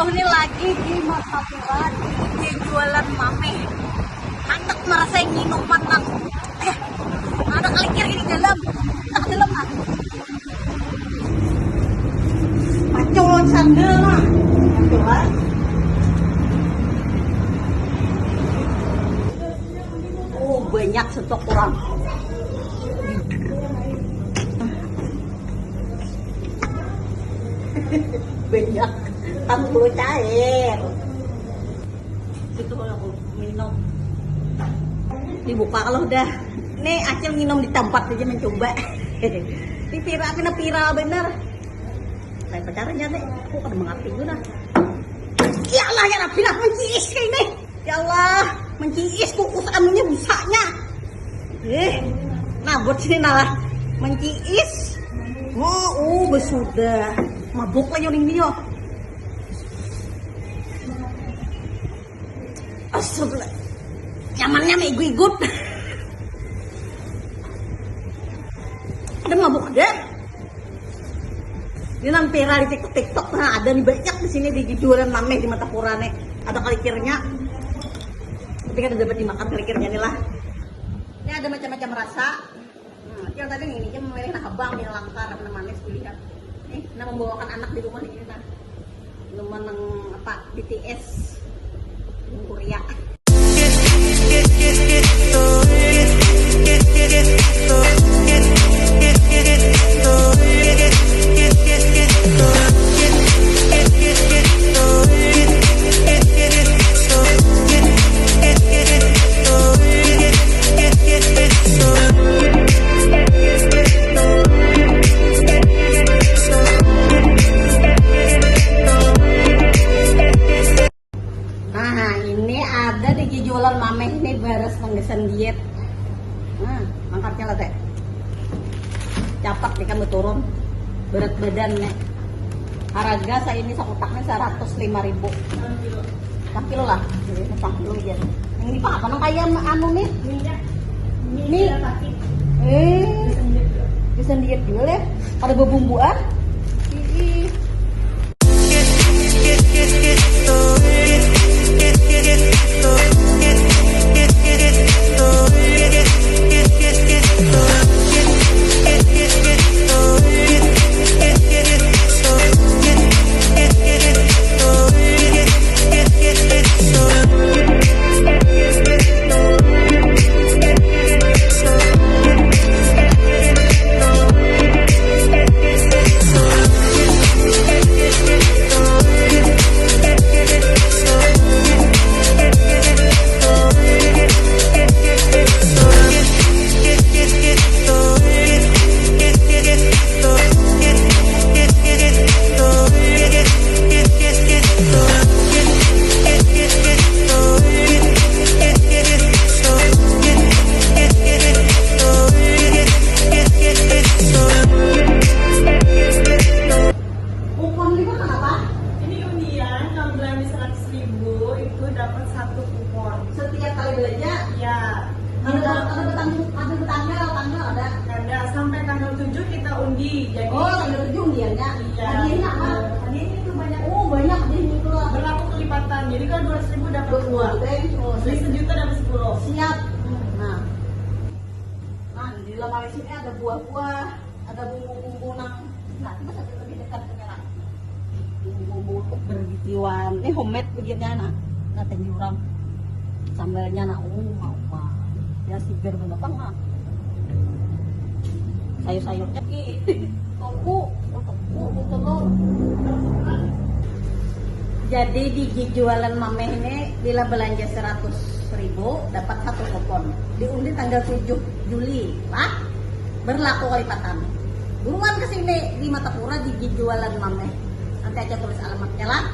Aduh, ini lagi di Martapura di jualan mame. Handak merasa minuman nang. Ada kelikir di dalam. Tak dalam ah. Pacolon sandal mah. Pacolan. Oh, banyak stok orang. Banyak tanggul cair itu kalau aku minum dibuka kalau udah nih Acil minum di tempat aja mencoba di viral bener saya pacarnya nih aku kan mengerti juga ya Allah ya Rabbi lah menciis kayak ini ya Allah menciis kukus anunya busanya nah buat sini nah menciis besudah mabuk lah yoning dia. Astagfirullah. Nyamannya mah igut. Ada mabuk ada. Ini nang viral di TikTok. Nah, ada nih banyak di sini di jualan mame di Martapura nih. Ada kelikirnya. Tapi kan dapat dimakan kelikirnya nih lah. Ini ada macam-macam rasa. Yang tadi ini dia memilih abang yang langkar apa namanya dilihat. Nah membawakan anak di rumah ini kan minuman yang apa BTS Korea. Jualan mame ini baras menggesan diet. Mangkatnya lah teh. Capak nih kan turun berat badannya. Harga saya ini sakutaknya 105.000. 1 kilo lah. Jadi 1 kilo aja. Yang ini apa nang kayak anu nih? Mie. Bisa diet juga ya. Ada bumbuan. Dapat 1 kupon setiap kali belanja ya. Ada tanggal ada Sampai tanggal 7 kita undi. Jadi tanggal 7 undiannya. Iya. Hadiahnya apa? Hadiahnya itu banyak. Banyak hadiahnya itu lah. Berlaku kelipatan. Jadi kalau 200.000 dapat 2. Beli 1 juta dapat 10. Siap. Nah di dalam sini ada buah-buah, ada bumbu-bumbu nah itu satu lebih dekat dengan bumbu-bumbu berbitiwan. Ini homemade begini nah tenjurang sambalnya mau ya segar banget mah sayur-sayurnya tofu telur. Jadi di jualan mame ini bila belanja 100.000 dapat 1 kupon diundi tanggal 7 Juli lah berlaku kelipatan. Buruan kesini di Martapura di jualan mame, nanti aja tulis alamatnya lah.